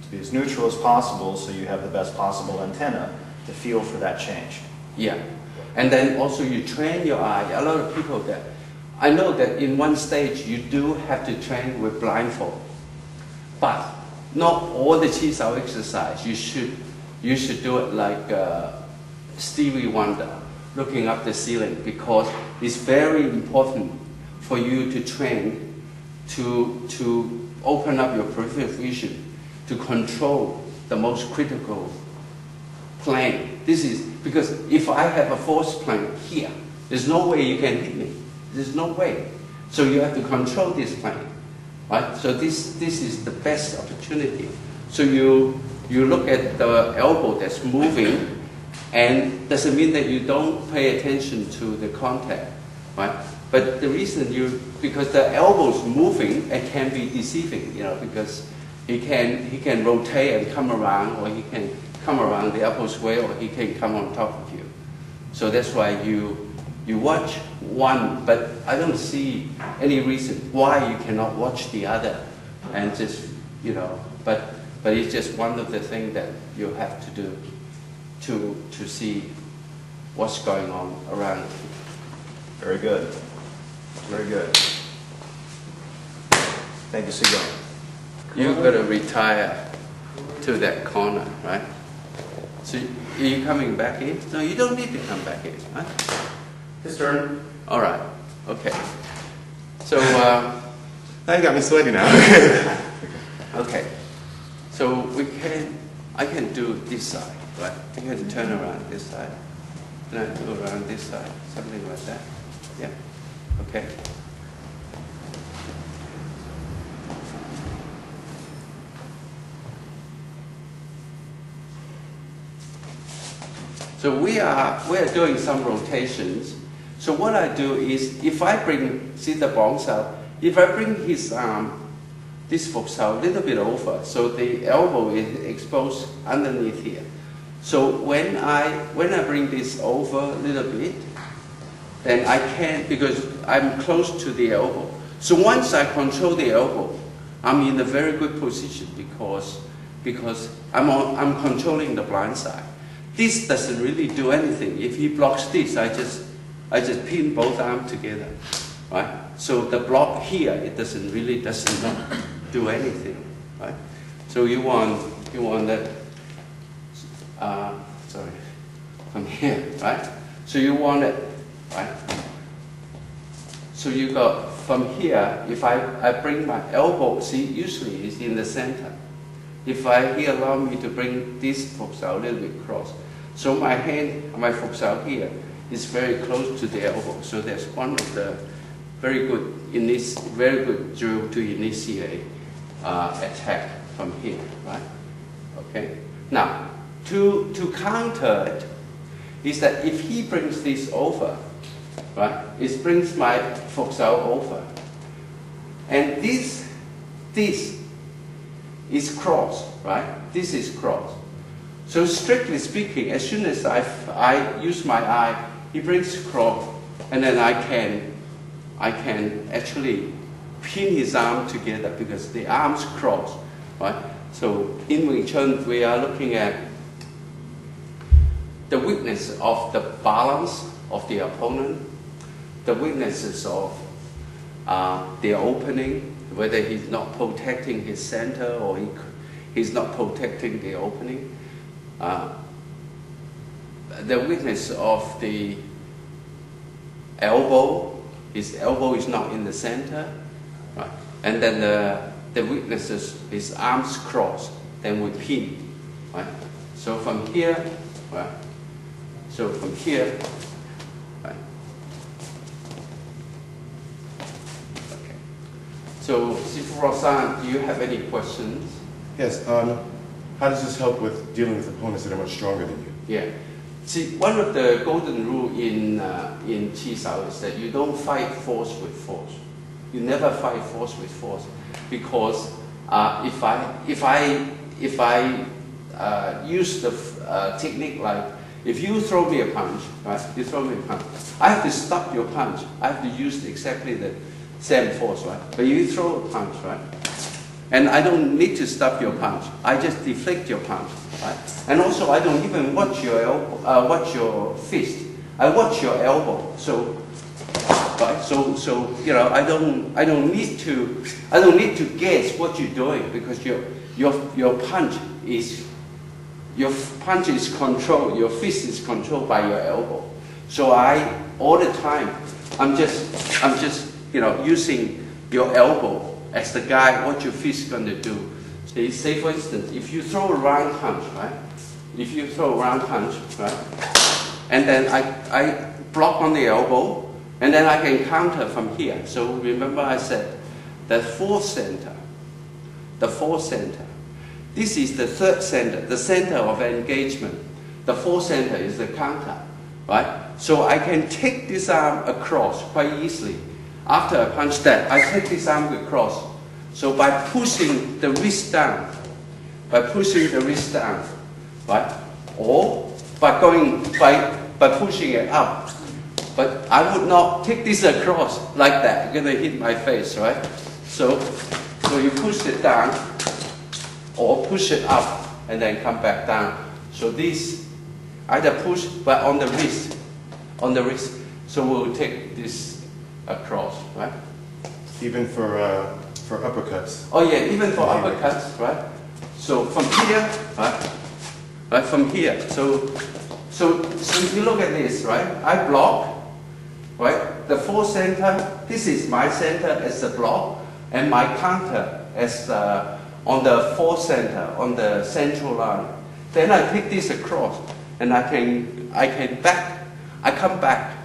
to be as neutral as possible so you have the best possible antenna to feel for that change. Yeah. And then also you train your eye. A lot of people that, I know that in one stage you do have to train with blindfold. But not all the Chi Sao exercise. You should do it like Stevie Wonder, looking up the ceiling, because it's very important for you to train to open up your peripheral vision to control the most critical plane. This is because if I have a force plane here, there's no way you can hit me. There's no way. So you have to control this plane, right? So this is the best opportunity. So you look at the elbow that's moving, and doesn't mean that you don't pay attention to the contact, right? But the reason because the elbow's moving, it can be deceiving, because he can rotate and come around, or he can come around the opposite way, or he can come on top of you. So that's why you watch one, but I don't see any reason why you cannot watch the other, and just but it's just one of the things that you have to do to see what's going on around you. Very good. Very good. Thank you, Sifu. You've got to retire to that corner, right? So are you coming back in? No, you don't need to come back in, right? His turn. All right. Okay. So Now you got me sweaty now. okay. So I can do this side, right? I can turn around this side, and I go around this side, something like that. Yeah. Okay. So we are doing some rotations. So what I do is, if I bring, see the bong sao, if I bring his arm, this foot sao a little bit over, so the elbow is exposed underneath here. So when I bring this over a little bit, then I can, because I'm close to the elbow. So once I control the elbow, I'm in a very good position because I'm controlling the blind side. This doesn't really do anything. If he blocks this, I just pin both arms together, right? So the block here, it does not do anything, right? So you want that, sorry, from here, right? So you want it, right? So you go from here. If I bring my elbow, see, usually it's in the center. If he allow me to bring this foot out a little bit cross, so my hand, my foot out here is very close to the elbow. So that's one of the very good drill to initiate attack from here, right? Okay. Now to counter it is that if he brings this over, right? It brings my foot out over, and this is cross, right? This is cross. So strictly speaking, as soon as I use my eye, he brings cross, and then I can actually pin his arm together because the arms cross, right? So in Wing Chun, we are looking at the weakness of the balance of the opponent, the weaknesses of the opening, whether he's not protecting his center or he's not protecting the opening. The weakness of the elbow, his elbow is not in the center, right? And then the weaknesses, his arms crossed, then we pin, right? So from here, right? So from here, right? Okay. So Sifu Rosan, do you have any questions? Yes. How does this help with dealing with opponents that are much stronger than you? Yeah. See, one of the golden rule in Chi Sao is that you don't fight force with force. You never fight force with force, because if I use the technique like, if you throw me a punch, right? You throw me a punch, I have to stop your punch. I have to use exactly the same force, right? But you throw a punch, right? And I don't need to stop your punch. I just deflect your punch, right? And also, I don't even watch your elbow, watch your fist. I watch your elbow. So, right? So you know, I don't need to guess what you're doing, because your punch is controlled. Your fist is controlled by your elbow. So all the time, I'm just you know, using your elbow as the guide, what your fist is going to do. Say for instance, if you throw a round punch, right? If you throw a round punch, right? And then I block on the elbow, and then I can counter from here. So remember I said the fourth center. This is the third center, the center of engagement. The fourth center is the counter, right? So I can take this arm across quite easily. After I punch that, I take this arm across. So by pushing the wrist down, right? Or by pushing it up. But I would not take this across like that. You're gonna hit my face, right? So you push it down, or push it up, and then come back down. So this either push, but on the wrist. So we'll take this across, right? Even for uppercuts. Oh yeah, even for uppercuts, right? So from here, right? From here. So if you look at this, right? I block, right? The fourth center. This is my center as the block, and my counter as on the fourth center, on the central line. Then I take this across, and I come back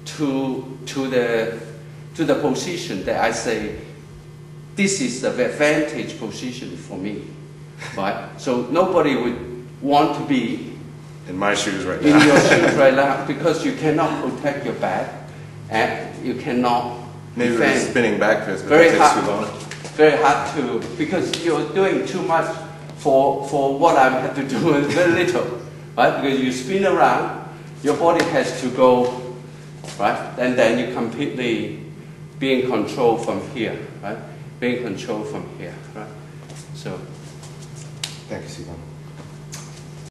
to the position that I say, this is the advantage position for me, right? So nobody would want to be in my shoes right in now. your shoes right now, because you cannot protect your back, and you cannot Maybe defend. it's spinning back fist, but Very that takes hard. too long. Very hard to, because you're doing too much for what I have to do very little, right? Because you spin around, your body has to go, right? And then you completely be in control from here, right? Being controlled from here, right? So. Thank you, Sifu.